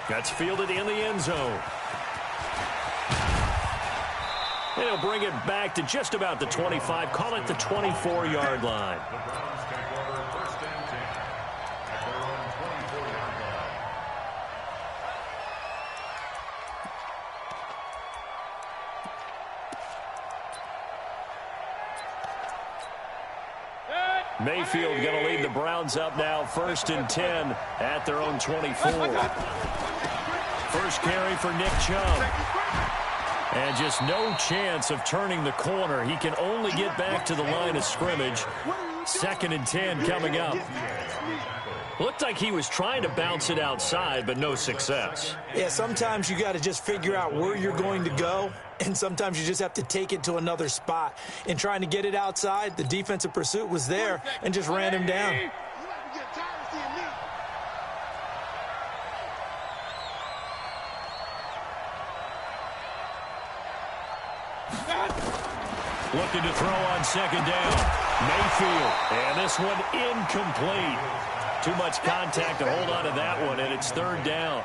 That's fielded in the end zone. And he'll bring it back to just about the 25. Call it the 24-yard line. Mayfield going to lead the Browns up now, 1st and 10 at their own 24. First carry for Nick Chubb. And just no chance of turning the corner. He can only get back to the line of scrimmage. 2nd and 10 coming up. Looked like he was trying to bounce it outside, but no success. Yeah, sometimes you got to just figure out where you're going to go, and sometimes you just have to take it to another spot. In trying to get it outside, the defensive pursuit was there and just ran him down. Looking to throw on 2nd down. Mayfield, and this one incomplete. Too much contact to hold on to that one, and it's 3rd down.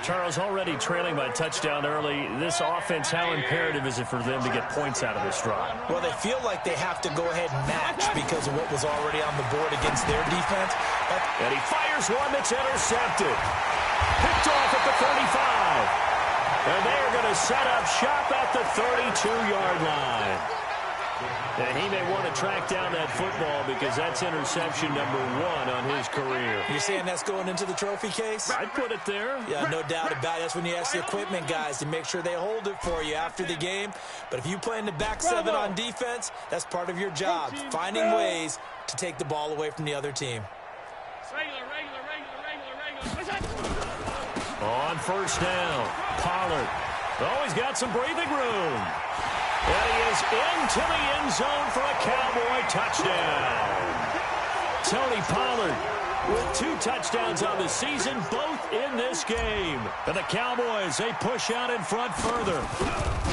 Charles, already trailing by touchdown early. This offense, how imperative is it for them to get points out of this drive? Well, they feel like they have to go ahead and match because of what was already on the board against their defense. And he fires one that's intercepted. Picked off at the 35. And they are going to set up shop at the 32-yard line. And he may want to track down that football because that's interception number 1 on his career. You're saying that's going into the trophy case? I'd put it there. Yeah, no doubt about it. That's when you ask the equipment guys to make sure they hold it for you after the game. But if you play in the back 7 on defense, that's part of your job, finding ways to take the ball away from the other team. On 1st down, Pollard. Oh, he's got some breathing room. And he is into the end zone for a Cowboy touchdown. Tony Pollard with 2 touchdowns on the season, both in this game. And the Cowboys, they push out in front further.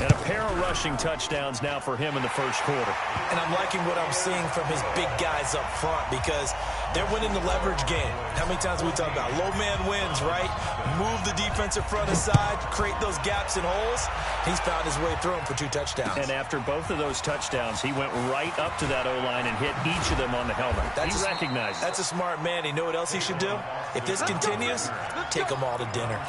And a pair of rushing touchdowns now for him in the 1st quarter. And I'm liking what I'm seeing from his big guys up front because they're winning the leverage game. How many times we talk about low man wins, right? Move the defensive front aside, create those gaps and holes. He's found his way through them for 2 touchdowns. And after both of those touchdowns, he went right up to that O-line and hit each of them on the helmet. He recognized it. That's a smart man. You know what else he should do? If this continues, take them all to dinner.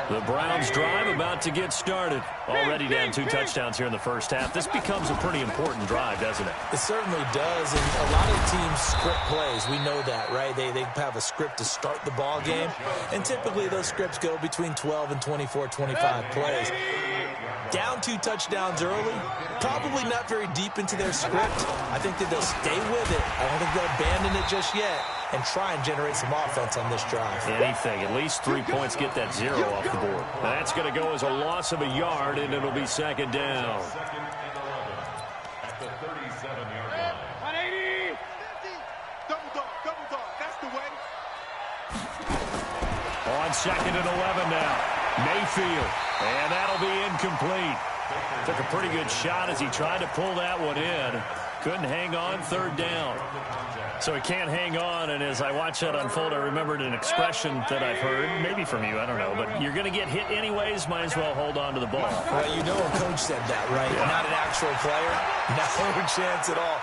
The Browns drive about to get started. Already down 2 touchdowns here in the 1st half. This becomes a pretty important drive, doesn't it? It certainly does, and a lot of teams script plays. We know that, right? They have a script to start the ball game, and typically those scripts go between 12 and 24, 25 plays. Down 2 touchdowns early, probably not very deep into their script. I think that they'll stay with it. I don't think they'll abandon it just yet and try and generate some offense on this drive. Anything. At least 3 points, get that 0 off the board. That's going to go as a loss of a yard, and it'll be 2nd down. At the 37-yard line. 180. Double dog. That's the way. On 2nd and 11 now. Mayfield, and that'll be incomplete. Took a pretty good shot as he tried to pull that one in. Couldn't hang on, 3rd down. So he can't hang on, and as I watched that unfold, I remembered an expression that I've heard, maybe from you, I don't know, but you're going to get hit anyways, might as well hold on to the ball. Well, you know a coach said that, right? Yeah. Not an actual player. No chance at all.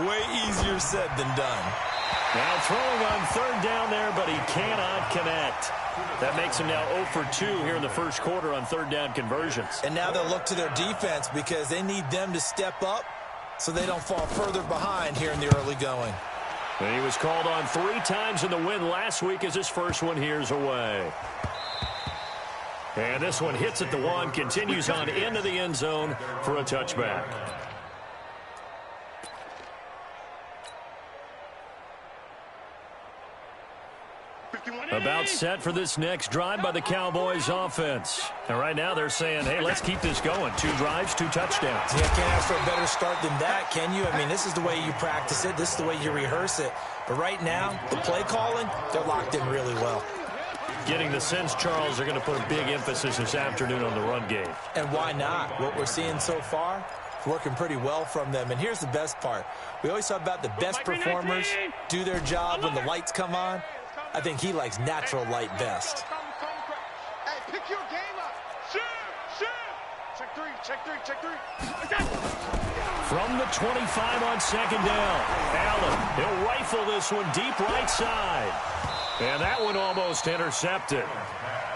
Way easier said than done. Now throwing on 3rd down there, but he cannot connect. That makes him now 0 for 2 here in the 1st quarter on 3rd down conversions. And now they'll look to their defense because they need them to step up so they don't fall further behind here in the early going. And he was called on 3 times in the win last week as his first one here's away. And this one hits at the 1, continues on into the end zone for a touchback. About set for this next drive by the Cowboys offense. And right now they're saying, hey, let's keep this going. 2 drives, 2 touchdowns. Yeah, can't ask for a better start than that, can you? I mean, this is the way you practice it. This is the way you rehearse it. But right now, the play calling, they're locked in really well. Getting the sense, Charles, they're going to put a big emphasis this afternoon on the run game. And why not? What we're seeing so far, working pretty well from them. And here's the best part. We always talk about the best performers do their job when the lights come on. I think he likes natural light best. Hey, pick your game up. Shoot. Check three. From the 25 on second down, Allen, he'll rifle this one deep right side. And that one almost intercepted.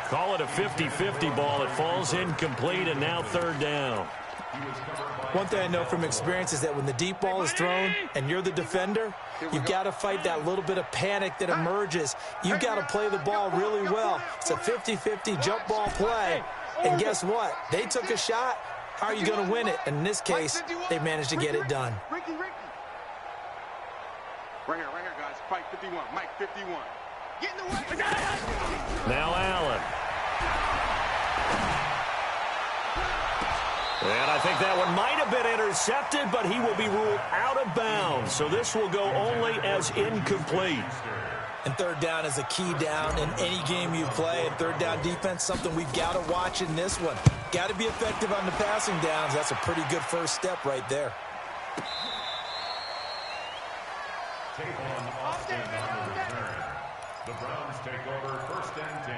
Call it a 50-50 ball. It falls incomplete, and now third down. One thing I know from experience is that when the deep ball is thrown and you're the defender, you've got to fight that little bit of panic that emerges. You've got to play the ball really well. It's a 50-50 jump ball play. And guess what? They took a shot. How are you going to win it? And in this case, they managed to get it done. Ricky. Right here, guys. Fight 51. Mike 51. Get in the way. Now Allen. And I think that one might have been intercepted, but he will be ruled out of bounds. So this will go only as incomplete. And third down is a key down in any game you play. And third down defense, something we've got to watch in this one. Got to be effective on the passing downs. That's a pretty good first step right there. The Browns take over 1st and 10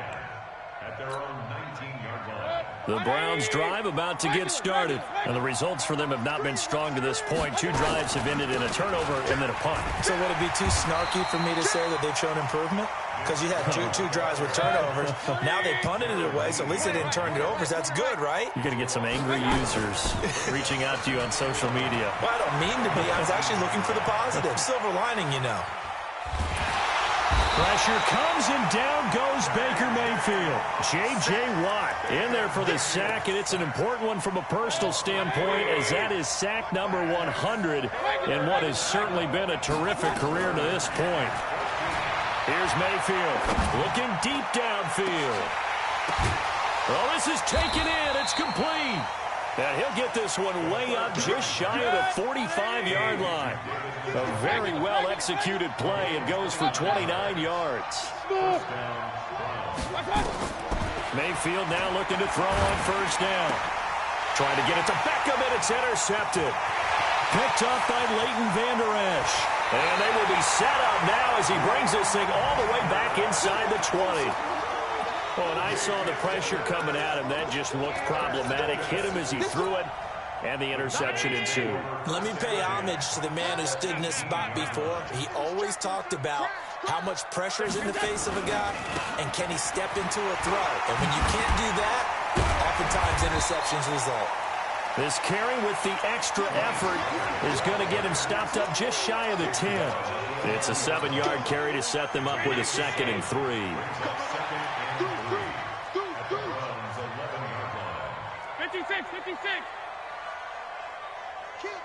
at their own 19-yard line. The Browns drive about to get started, and the results for them have not been strong to this point. 2 drives have ended in a turnover and then a punt. So would it be too snarky for me to say that they've shown improvement? Because you had two drives with turnovers. Now they punted it away, so at least they didn't turn it over. So that's good, right? You're going to get some angry users reaching out to you on social media. Well, I don't mean to be. I was actually looking for the positive. Silver lining, you know. Pressure comes, and down goes Baker Mayfield. J.J. Watt in there for the sack, and it's an important one from a personal standpoint, as that is sack number 100 in what has certainly been a terrific career to this point. Here's Mayfield looking deep downfield. Oh, this is taken in. It's complete. And he'll get this one way up just shy of the 45-yard line. A very well-executed play. It goes for 29 yards. Mayfield now looking to throw on first down. Trying to get it to Beckham, and it's intercepted. Picked up by Leighton Vander Esch. And they will be set up now as he brings this thing all the way back inside the 20. Well, and I saw the pressure coming at him. That just looked problematic. Hit him as he threw it, and the interception ensued. Let me pay homage to the man who stood in this spot before. He always talked about how much pressure is in the face of a guy, and can he step into a throw. And when you can't do that, oftentimes interceptions result. This carry with the extra effort is going to get him stopped up just shy of the 10. It's a 7-yard carry to set them up with a 2nd and 3. 56. Kill.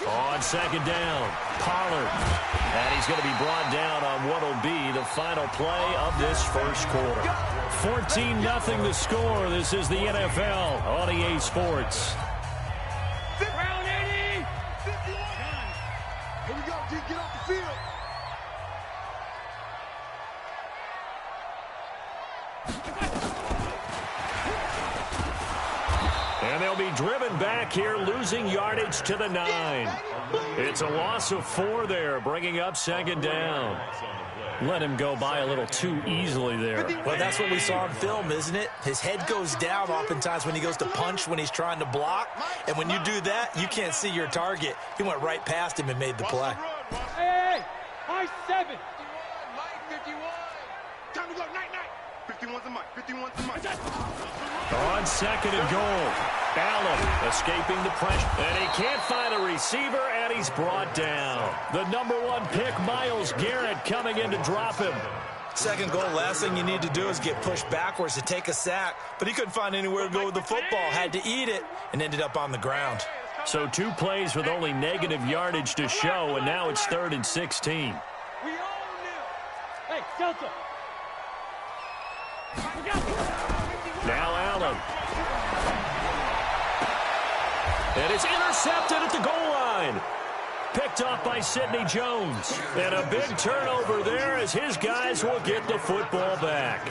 On second down, Pollard. And he's going to be brought down on what will be the final play of this first quarter. 14-0 the score. This is the NFL on EA Sports. Round 80. 51. Here we go, D. Get off the field. And they'll be driven back here, losing yardage to the 9. It's a loss of 4 there, bringing up second down. Let him go by a little too easily there. Well, that's what we saw on film, isn't it? His head goes down oftentimes when he goes to punch, when he's trying to block. And when you do that, you can't see your target. He went right past him and made the play. Hey, high 7. 51, Mike 51. Time to go, night. 51's a Mike. 51's a Mike. On second and goal, Allen escaping the pressure. And he can't find a receiver, and he's brought down. The number 1 pick, Myles Garrett, coming in to drop him. Second goal, last thing you need to do is get pushed backwards to take a sack. But he couldn't find anywhere to go with the football. Had to eat it and ended up on the ground. So 2 plays with only negative yardage to show, and now it's 3rd and 16. We all knew. Hey, Delta. Now Allen. And it's intercepted at the goal line. Picked off by Sidney Jones. And a big turnover there as his guys will get the football back.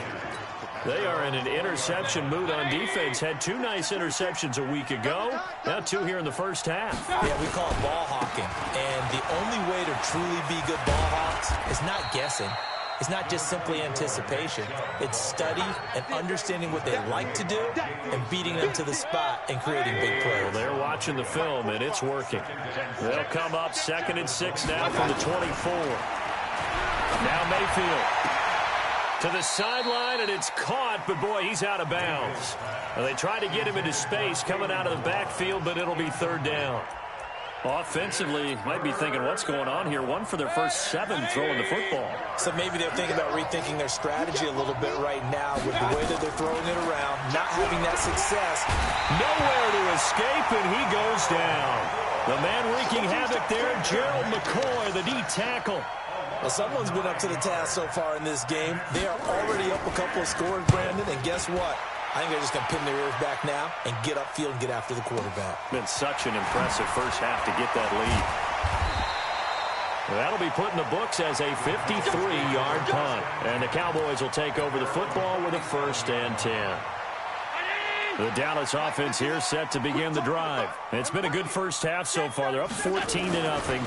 They are in an interception mood on defense. Had 2 nice interceptions a week ago. Now 2 here in the first half. Yeah, we call it ball hawking. And the only way to truly be good ball hawks is not guessing. It's not just simply anticipation. It's study and understanding what they like to do and beating them to the spot and creating big plays. Well, they're watching the film, and it's working. They'll come up 2nd and 6 now from the 24. Now Mayfield to the sideline, and it's caught, but boy, he's out of bounds. Well, they tried to get him into space coming out of the backfield, but it'll be 3rd down. Offensively, might be thinking, what's going on here? 1 for their first 7 throwing the football. So maybe they're thinking about rethinking their strategy a little bit right now with the way that they're throwing it around, not having that success. Nowhere to escape, and he goes down. The man wreaking havoc there, Gerald McCoy, the D tackle. Well, someone's been up to the task so far in this game. They are already up a couple of scores, Brandon, and guess what? I think they're just going to pin their ears back now and get upfield and get after the quarterback. Been such an impressive first half to get that lead. That'll be put in the books as a 53-yard punt. And the Cowboys will take over the football with a 1st and 10. The Dallas offense here set to begin the drive. It's been a good first half so far. They're up 14-0.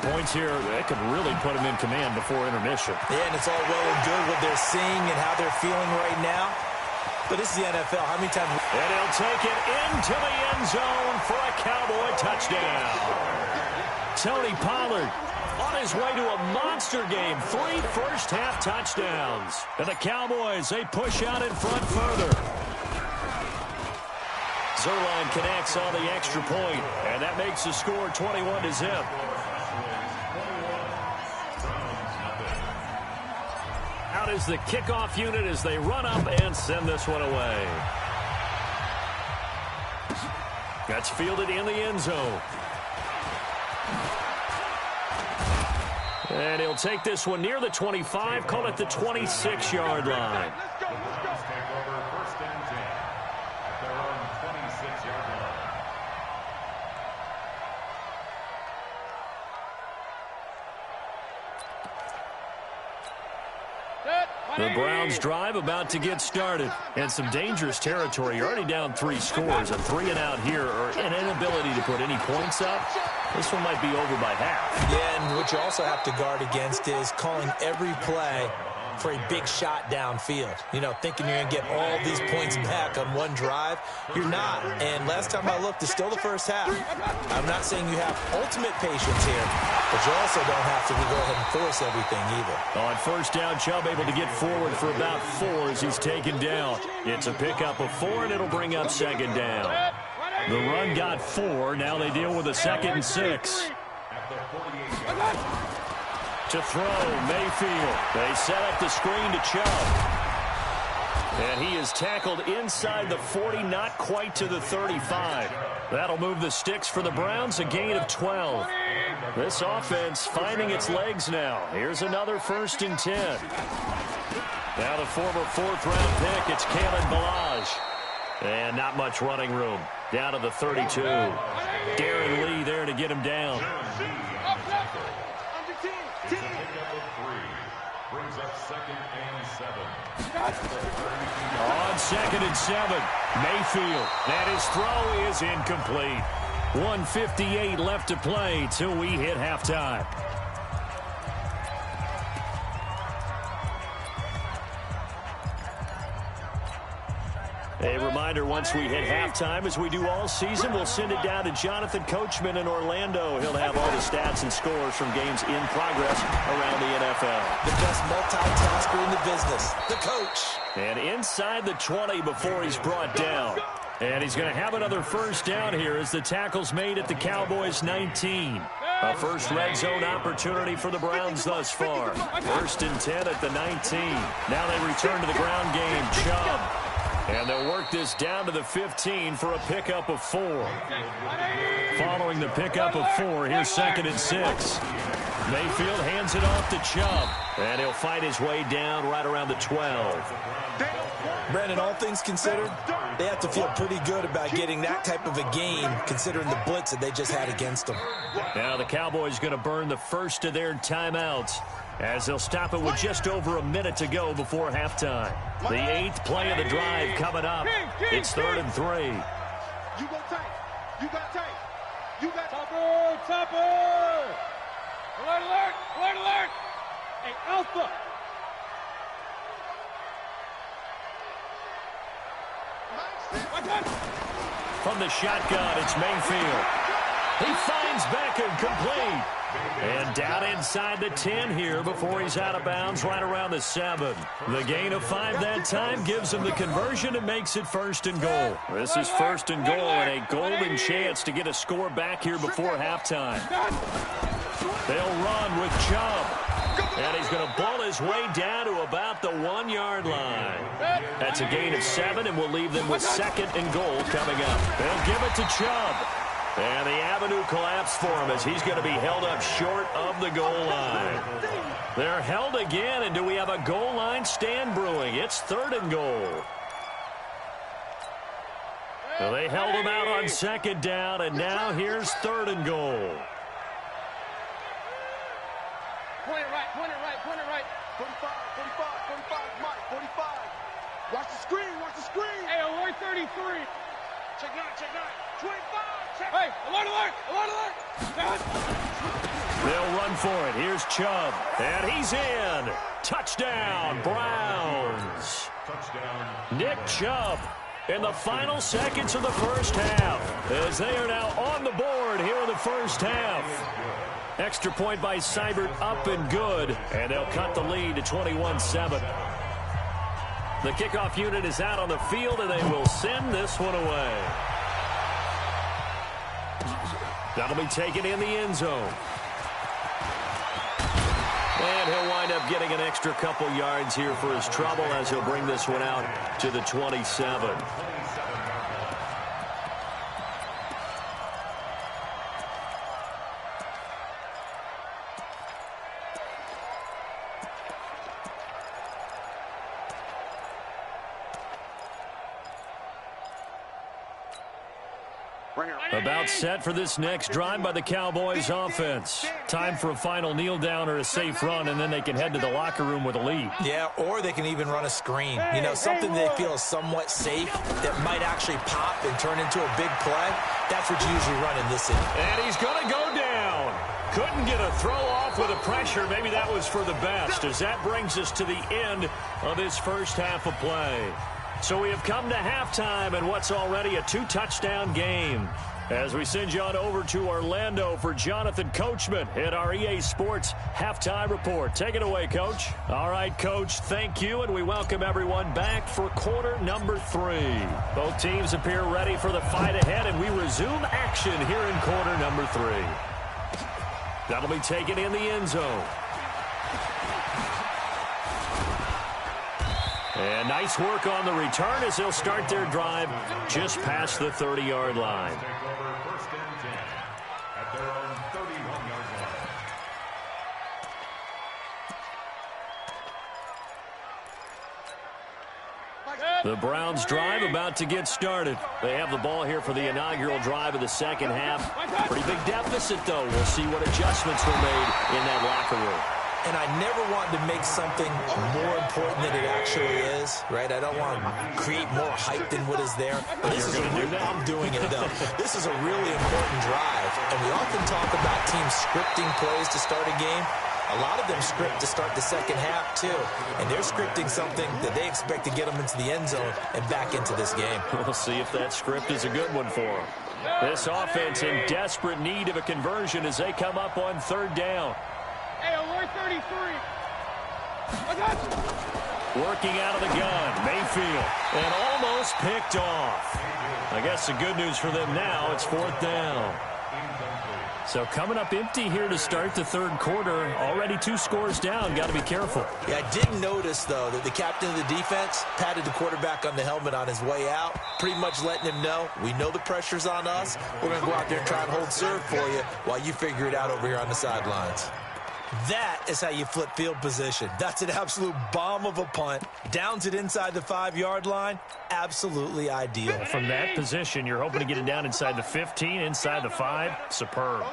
Points here, they could really put them in command before intermission. Yeah, and it's all well and good what they're seeing and how they're feeling right now. But this is the NFL. How many times? And he'll take it into the end zone for a Cowboy touchdown. Tony Pollard on his way to a monster game. 3 first-half touchdowns. And the Cowboys, they push out in front further. Zerline connects on the extra point, and that makes the score 21-0. Out is the kickoff unit as they run up and send this one away. That's fielded in the end zone. And he'll take this one near the 25, call it the 26-yard line. The Browns drive about to get started. And some dangerous territory. You're already down 3 scores. A 3 and out here, or an inability to put any points up. This one might be over by half. Yeah, and what you also have to guard against is calling every play for a big shot downfield. You know, thinking you're going to get all these points back on one drive. You're not. And last time I looked, it's still the first half. I'm not saying you have ultimate patience here, but you also don't have to go ahead and force everything either. On first down, Chubb able to get forward for about 4 as he's taken down. It's a pickup of 4, and it'll bring up 2nd down. The run got 4. Now they deal with a 2nd and 6. To throw, Mayfield. They set up the screen to Chubb. And he is tackled inside the 40, not quite to the 35. That'll move the sticks for the Browns, a gain of 12. This offense finding its legs now. Here's another 1st and 10. Now the former 4th-round pick, it's Kalen Ballage. And not much running room. Down to the 32. Darren Lee there to get him down. Brings up 2nd and 7. On 2nd and 7, Mayfield. And his throw is incomplete. 1:58 left to play till we hit halftime. A reminder, once we hit halftime, as we do all season, we'll send it down to Jonathan Coachman in Orlando. He'll have all the stats and scores from games in progress around the NFL. The best multitasker in the business, the coach. And inside the 20 before he's brought down. And he's going to have another 1st down here as the tackle's made at the Cowboys' 19. A first red zone opportunity for the Browns thus far. 1st and 10 at the 19. Now they return to the ground game. Chubb. And they'll work this down to the 15 for a pickup of 4. Following the pickup of 4, here's 2nd and 6. Mayfield hands it off to Chubb. And he'll fight his way down right around the 12. Brandon, all things considered, they have to feel pretty good about getting that type of a gain, considering the blitz that they just had against them. Now the Cowboys going to burn the first of their timeouts as they'll stop it with just over a minute to go before halftime. The 8th play of the drive coming up. It's 3rd and 3. You go tight. You got tight. You got Topper! Topper! Alert, alert! Alert, alert! Hey, Alpha! From the shotgun, it's Mayfield. He finds Beckham complete. And down inside the 10 here before he's out of bounds right around the 7. The gain of 5 that time gives him the conversion and makes it 1st and goal. This is 1st and goal and a golden chance to get a score back here before halftime. They'll run with Chubb. And he's going to ball his way down to about the 1-yard line. That's a gain of 7, and we'll leave them with 2nd and goal coming up. They'll give it to Chubb. And the avenue collapsed for him as he's going to be held up short of the goal line. They're held again, and do we have a goal line stand brewing? It's 3rd and goal. So they held him out on 2nd down, and now here's 3rd and goal. Point it right, point it right, point it right. 45, 45, 45, Mike, 45. Watch the screen, watch the screen. Hey, alert 33. Check 9, check 9. 25, check. Hey, alert, alert, alert, alert. They'll run for it. Here's Chubb. And he's in. Touchdown, Browns. Nick Chubb in the final seconds of the first half, as they are now on the board here in the first half. Extra point by Seibert up and good, and they'll cut the lead to 21-7. The kickoff unit is out on the field, and they will send this one away. That'll be taken in the end zone. And he'll wind up getting an extra couple yards here for his trouble as he'll bring this one out to the 27. About set for this next drive by the Cowboys offense. Time for a final kneel down or a safe run, and then they can head to the locker room with a lead. Yeah, or they can even run a screen. You know, something they feel is somewhat safe that might actually pop and turn into a big play. That's what you usually run in this inning. And he's going to go down. Couldn't get a throw off with the pressure. Maybe that was for the best, as that brings us to the end of this first half of play. So we have come to halftime in what's already a 2-touchdown game. As we send you on over to Orlando for Jonathan Coachman at our EA Sports Halftime Report. Take it away, Coach. All right, Coach, thank you, and we welcome everyone back for quarter number 3. Both teams appear ready for the fight ahead, and we resume action here in quarter number 3. That'll be taken in the end zone. And nice work on the return as they'll start their drive just past the 30-yard line. The Browns drive about to get started. They have the ball here for the inaugural drive of the second half. Pretty big deficit, though. We'll see what adjustments were made in that locker room. And I never want to make something more important than it actually is, right? I don't want to create more hype than what is there. But this is I'm doing it, though. This is a really important drive. And we often talk about teams scripting plays to start a game. A lot of them script to start the second half, too. And they're scripting something that they expect to get them into the end zone and back into this game. We'll see if that script is a good one for them. This offense in desperate need of a conversion as they come up on 3rd down. Hey, alert 33. Working out of the gun, Mayfield, and almost picked off. I guess the good news for them now, it's 4th down. So coming up empty here to start the 3rd quarter. Already 2 scores down. Got to be careful. Yeah, I did notice, though, that the captain of the defense patted the quarterback on the helmet on his way out, pretty much letting him know, we know the pressure's on us. We're going to go out there and try and hold serve for you while you figure it out over here on the sidelines. That is how you flip field position. That's an absolute bomb of a punt. Downs it inside the 5-yard line. Absolutely ideal. From that position, you're hoping to get it down inside the 15, inside the 5. Superb.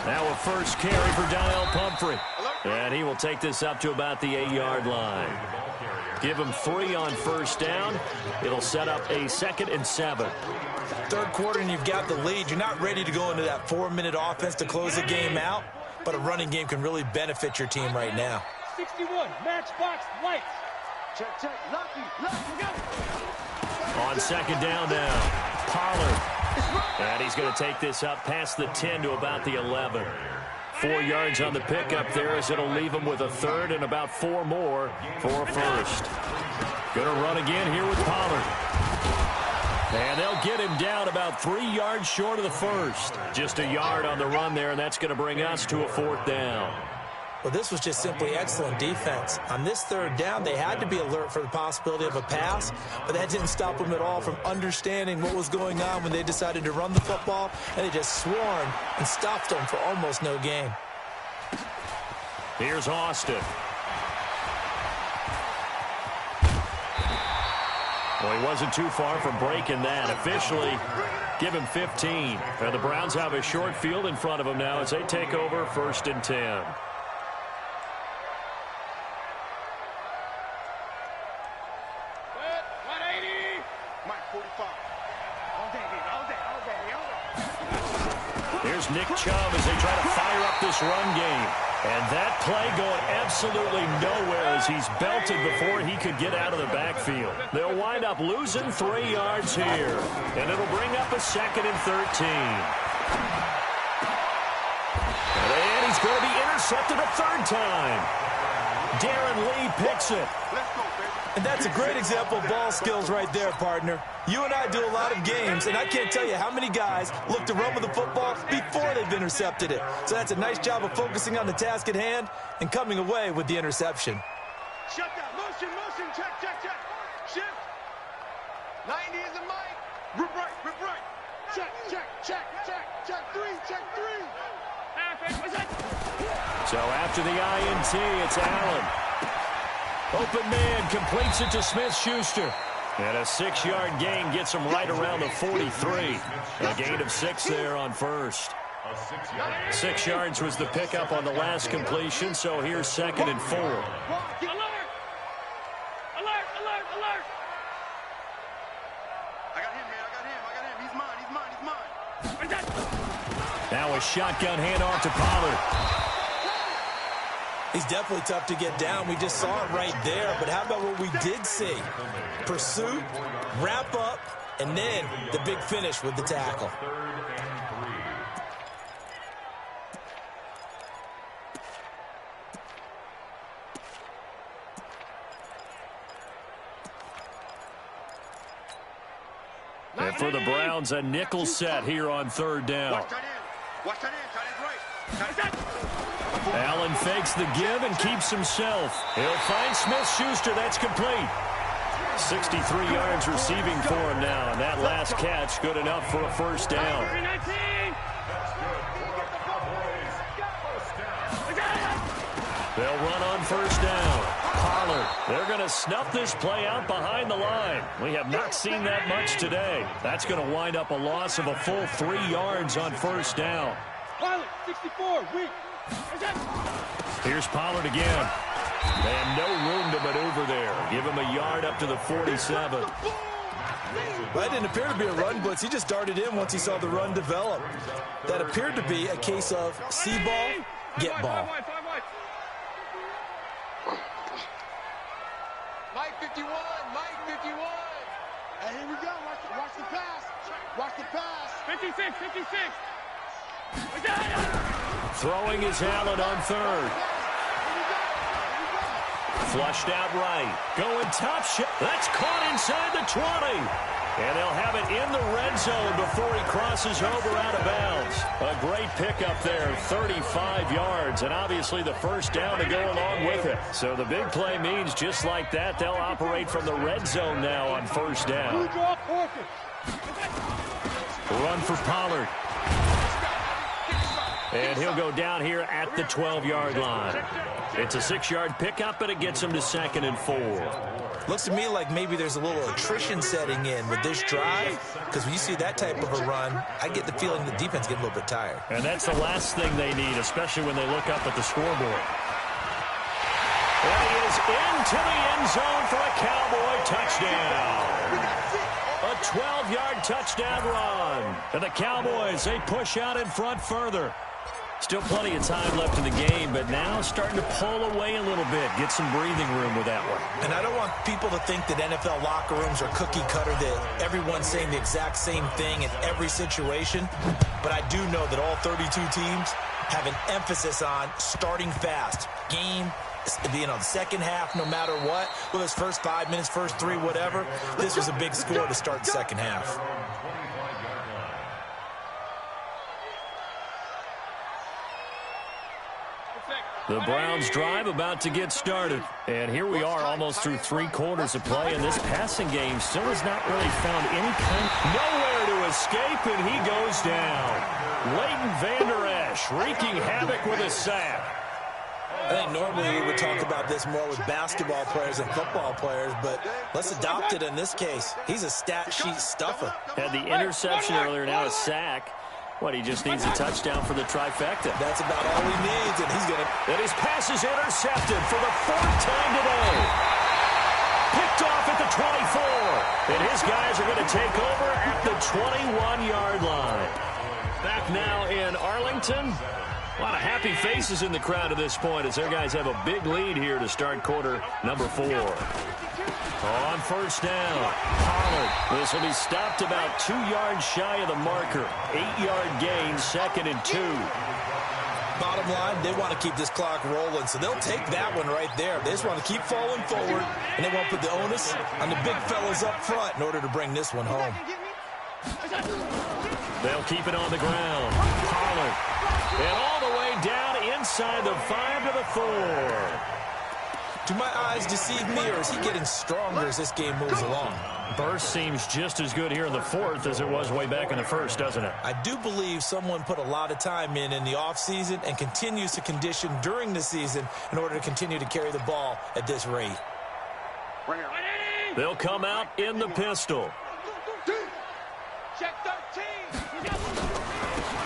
Now a first carry for Donnell Pumphrey. And he will take this up to about the 8-yard line. Give him 3 on first down. It'll set up a 2nd and 7. Third quarter and you've got the lead. You're not ready to go into that 4-minute offense to close the game out, but a running game can really benefit your team right now. 61, matchbox lights. Check, check, lucky, go. On 2nd down now, Pollard. And he's going to take this up past the 10 to about the 11. 4 yards on the pickup there as it'll leave him with a 3rd and about 4 more for a 1st. Going to run again here with Pollard. And they'll get him down about 3 yards short of the 1st. Just a yard on the run there, and that's going to bring us to a 4th down. Well, this was just simply excellent defense. On this 3rd down, they had to be alert for the possibility of a pass, but that didn't stop them at all from understanding what was going on when they decided to run the football, and they just swarmed and stopped them for almost no gain. Here's Austin. Well, he wasn't too far from breaking that. Officially, give him 15. And the Browns have a short field in front of them now as they take over 1st and 10. Here's Nick Chubb as they try to fire up this run game. And that play going absolutely nowhere as he's belted before he could get out of the backfield. They'll wind up losing 3 yards here. And it'll bring up a 2nd and 13. And he's going to be intercepted a 3rd time. Darren Lee picks it. And that's a great example of ball skills right there, partner. You and I do a lot of games, and I can't tell you how many guys look to run with the football before they've intercepted it. So that's a nice job of focusing on the task at hand and coming away with the interception. Shut down. Motion, motion. Check, check, check. Shift. 90 is a mic. Rip right. Check, check, check, check, check 3, check 3. So after the INT, it's Allen. Open man completes it to Smith-Schuster. And a 6-yard gain gets him right around the 43. A gain of 6 there on first. 6 yards was the pickup on the last completion, so here's 2nd and 4. Alert! Alert, alert, alert! I got him, man. He's mine. Now a shotgun handoff to Pollard. He's definitely tough to get down. We just saw it right there. But how about what we did see? Pursuit, wrap up, and then the big finish with the tackle. And for the Browns, a nickel set here on 3rd down. Watch that in. Tight end right. Allen fakes the give and keeps himself. He'll find Smith-Schuster. That's complete. 63 yards receiving for him now, and that last catch good enough for a 1st down. They'll run on 1st down. Pollard. They're going to snuff this play out behind the line. We have not seen that much today. That's going to wind up a loss of a full 3 yards on 1st down. Pollard, 64, weak. Here's Pollard again. And no room to maneuver there. Give him a yard up to the 47. Well, that didn't appear to be a run blitz. He just darted in once he saw the run develop. That appeared to be a case of see ball, get ball. Mike 51. Hey, here we go. Watch the pass. Watch the pass. 56. Throwing is Allen on 3rd. Flushed out right. Going top shot. That's caught inside the 20. And they'll have it in the red zone before he crosses over out of bounds. A great pickup there, 35 yards, and obviously the 1st down to go along with it. So the big play means just like that, they'll operate from the red zone now on 1st down. Run for Pollard. And he'll go down here at the 12-yard line. It's a 6-yard pickup, but it gets him to 2nd and 4. Looks to me like maybe there's a little attrition setting in with this drive, because when you see that type of a run, I get the feeling the defense getting a little bit tired. And that's the last thing they need, especially when they look up at the scoreboard. And he is into the end zone for a Cowboy touchdown. A 12-yard touchdown run. And the Cowboys, they push out in front further. Still plenty of time left in the game, but now starting to pull away a little bit. Get some breathing room with that one. And I don't want people to think that NFL locker rooms are cookie cutter, that everyone's saying the exact same thing in every situation. But I do know that all 32 teams have an emphasis on starting fast. Game, the second half, no matter what, whether it's first 5 minutes, first 3, whatever, this was a big score to start the second half. The Browns drive about to get started. And here we are almost through 3 quarters of play, and this passing game still has not really found any kind. Nowhere to escape, and he goes down. Leighton Vander Esch wreaking havoc with a sack. I think normally we would talk about this more with basketball players and football players, but let's adopt it in this case. He's a stat sheet stuffer. Had the interception earlier, now a sack. What, he just needs a touchdown for the trifecta. That's about all he needs, and he's going to... And his pass is intercepted for the 4th time today. Picked off at the 24. And his guys are going to take over at the 21-yard line. Back now in Arlington. A lot of happy faces in the crowd at this point as their guys have a big lead here to start quarter number 4. On first down, Pollard. This will be stopped about 2 yards shy of the marker. 8-yard gain, 2nd and 2. Bottom line, they want to keep this clock rolling, so they'll take that one right there. They just want to keep falling forward, and they won't put the onus on the big fellas up front in order to bring this one home. They'll keep it on the ground. Pollard. And all the way down inside the 5 to the 4. Do my eyes deceive me, or is he getting stronger as this game moves along? Burst seems just as good here in the 4th as it was way back in the 1st, doesn't it? I do believe someone put a lot of time in the offseason and continues to condition during the season in order to continue to carry the ball at this rate. They'll come out in the pistol. Check 13.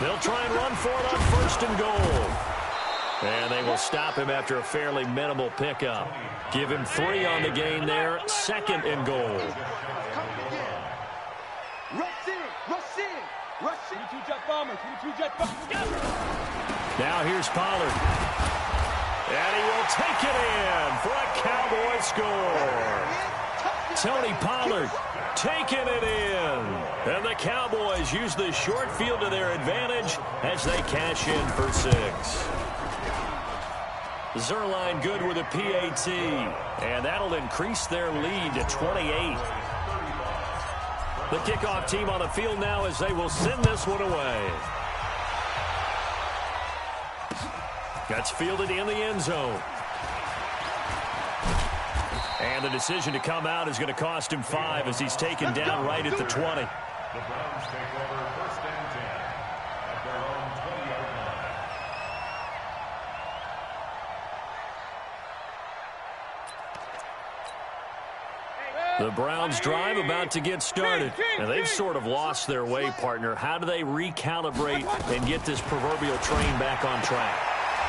They'll try and run for it on 1st and goal. And they will stop him after a fairly minimal pickup. Give him 3 on the gain there. 2nd and goal. Rush in. Rush in. Rush in. 22 jet bombers. 22 jet bombers. Now here's Pollard. And he will take it in for a Cowboy score. Tony Pollard taking it in. And the Cowboys use the short field to their advantage as they cash in for 6. Zerline good with a PAT. And that'll increase their lead to 28. The kickoff team on the field now as they will send this one away. That's fielded in the end zone. And the decision to come out is going to cost him 5 as he's taken down right at the 20. The Browns take over 1st and 10 at their own 20-yard line. The Browns drive about to get started. And they've sort of lost their way, partner. How do they recalibrate and get this proverbial train back on track?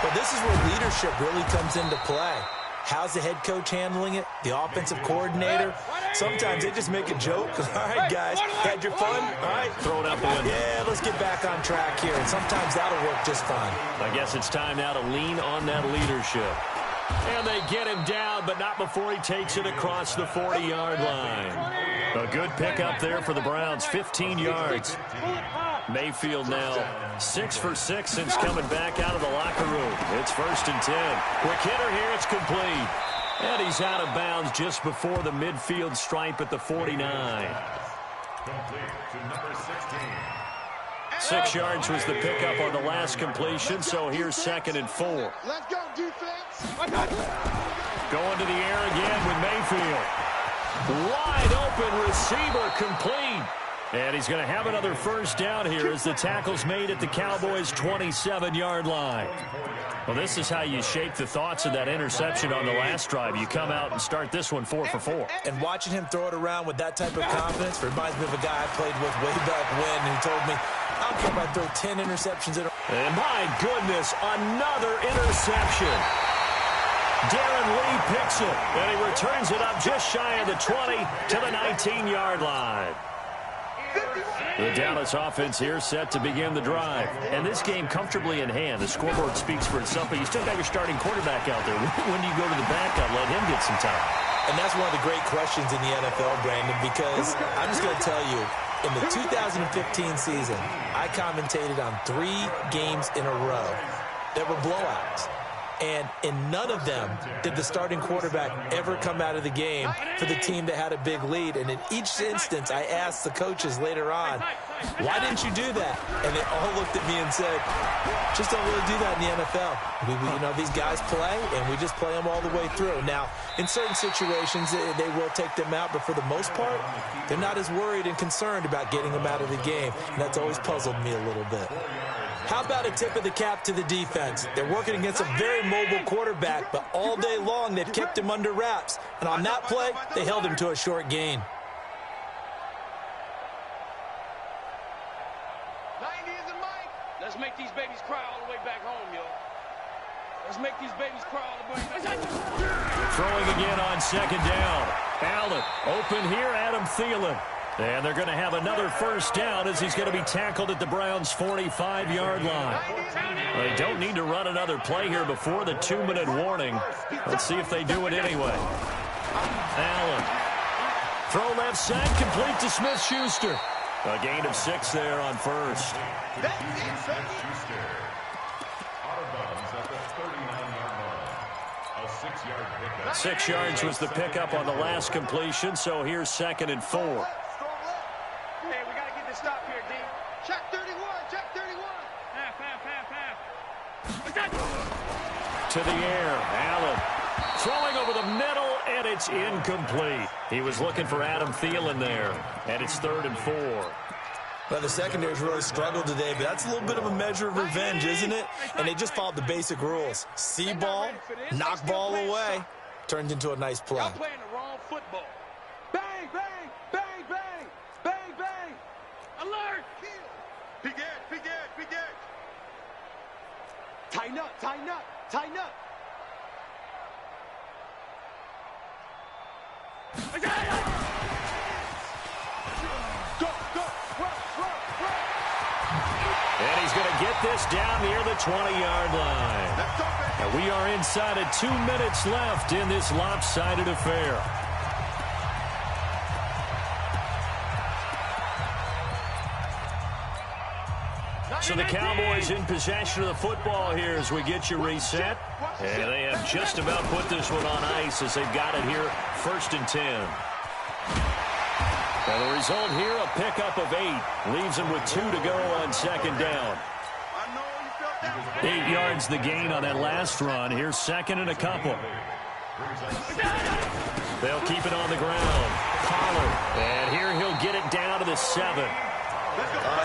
But this is where leadership really comes into play. How's the head coach handling it? The offensive coordinator? Sometimes they just make a joke. All right, guys, had your fun? All right. Throw it out the window. Yeah, let's get back on track here. And sometimes that'll work just fine. I guess it's time now to lean on that leadership. And they get him down, but not before he takes it across the 40-yard line. A good pickup there for the Browns, 15 yards. Mayfield now 6 for 6 since coming back out of the locker room. It's 1st and 10. Quick hitter here, it's complete. And he's out of bounds just before the midfield stripe at the 49. Complete to number 16. 6 yards was the pickup on the last completion, so here's 2nd and 4. Let's go, defense. Going to the air again with Mayfield. Wide open receiver complete. And he's going to have another 1st down here as the tackle's made at the Cowboys' 27-yard line. Well, this is how you shape the thoughts of that interception on the last drive. You come out and start this one 4 for 4. And watching him throw it around with that type of confidence reminds me of a guy I played with way back when who told me, I don't care if I throw 10 interceptions in a... And my goodness, another interception. Darren Lee picks it, and he returns it up just shy of the 20 to the 19-yard line. The Dallas offense here set to begin the drive. And this game comfortably in hand. The scoreboard speaks for itself, but you still got your starting quarterback out there. When do you go to the backup, let him get some time? And that's one of the great questions in the NFL, Brandon, because I'm just going to tell you, in the 2015 season, I commentated on 3 games in a row that were blowouts. And in none of them did the starting quarterback ever come out of the game for the team that had a big lead. And in each instance, I asked the coaches later on, why didn't you do that? And they all looked at me and said, just don't really do that in the NFL. These guys play, and we just play them all the way through. Now, in certain situations, they will take them out, but for the most part, they're not as worried and concerned about getting them out of the game. And that's always puzzled me a little bit. How about a tip of the cap to the defense? They're working against a very mobile quarterback, but all day long they've kept him under wraps. And on that play, they held him to a short gain. 90 is a mic. Let's make these babies cry all the way back home, yo. Let's make these babies cry all the way back home. Throwing again on second down. Allen open here, Adam Thielen. And they're going to have another first down as he's going to be tackled at the Browns' 45-yard line. They don't need to run another play here before the 2-minute warning. Let's see if they do it anyway. Allen. Throw left side, complete to Smith-Schuster. A gain of 6 there on first. Smith-Schuster. Out of bounds at the 39-yard line. A 6-yard pickup. 6 yards was the pickup on the last completion, so here's 2nd and 4. Hey, we got to get this stop here, D. Check 31, check 31. Half. To the air, Allen throwing over the middle, and it's incomplete. He was looking for Adam Thielen there, and it's 3rd and 4. Well, the secondary's really struggled today, but that's a little bit of a measure of revenge, isn't it? And they just followed the basic rules. See ball, knock ball away, turned into a nice play. Y'all playing the wrong football. Bang, bang, bang, bang, bang, bang. Alert! Big edge. Tighten up. Go. Run. And he's going to get this down near the 20-yard line. And we are inside of 2 minutes left in this lopsided affair. So the Cowboys in possession of the football here as we get you reset. And they have just about put this one on ice as they've got it here, 1st and 10. And the result here, a pickup of 8. Leaves them with 2 to go on 2nd down. 8 yards the gain on that last run. Here's 2nd and a couple. They'll keep it on the ground. Pollard. And here he'll get it down to the 7.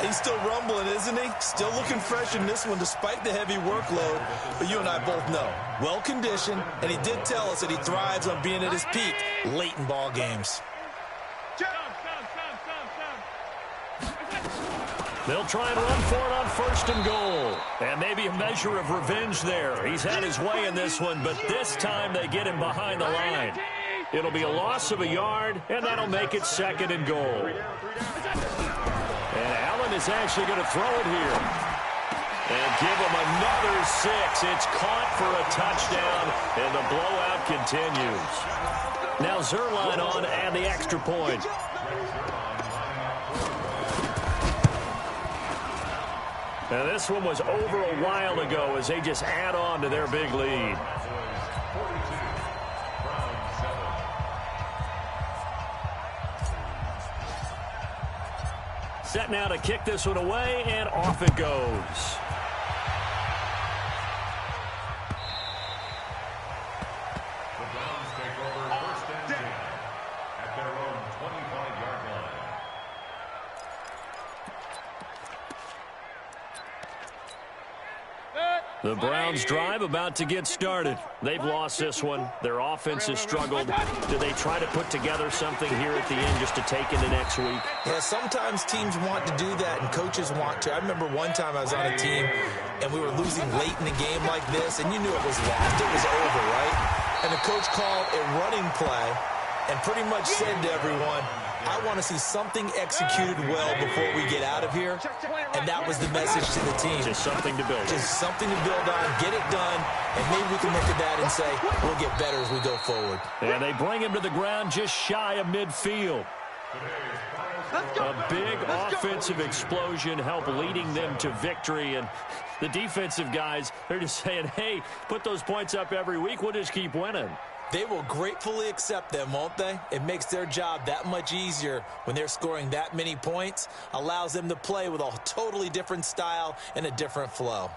He's still rumbling, isn't he? Still looking fresh in this one despite the heavy workload. But you and I both know, well-conditioned, and he did tell us that he thrives on being at his peak late in ball games. They'll try and run for it on 1st and goal. And maybe a measure of revenge there. He's had his way in this one, but this time they get him behind the line. It'll be a loss of a yard, and that'll make it 2nd and goal. And Allen is actually going to throw it here. And give him another 6. It's caught for a touchdown, and the blowout continues. Now Zerline on and the extra point. Now this one was over a while ago as they just add on to their big lead. Set now to kick this one away, and off it goes. The Browns take over 1st and 10 at their own 25-yard line. The Browns drive about to get started. They've lost this one. Their offense has struggled. Do they try to put together something here at the end just to take into next week? Yeah, sometimes teams want to do that and coaches want to. I remember one time I was on a team and we were losing late in the game like this, and you knew it was lost. It was over, right? the coach called a running play and pretty much said to everyone, I want to see something executed well before we get out of here. And that was the message to the team. Just something to build on. Just something to build on, get it done, and maybe we can look at that and say, we'll get better as we go forward. And they bring him to the ground just shy of midfield. A big offensive explosion helped leading them to victory. And the defensive guys, they're just saying, hey, put those points up every week. We'll just keep winning. They will gratefully accept them, won't they? It makes their job that much easier when they're scoring that many points. Allows them to play with a totally different style and a different flow.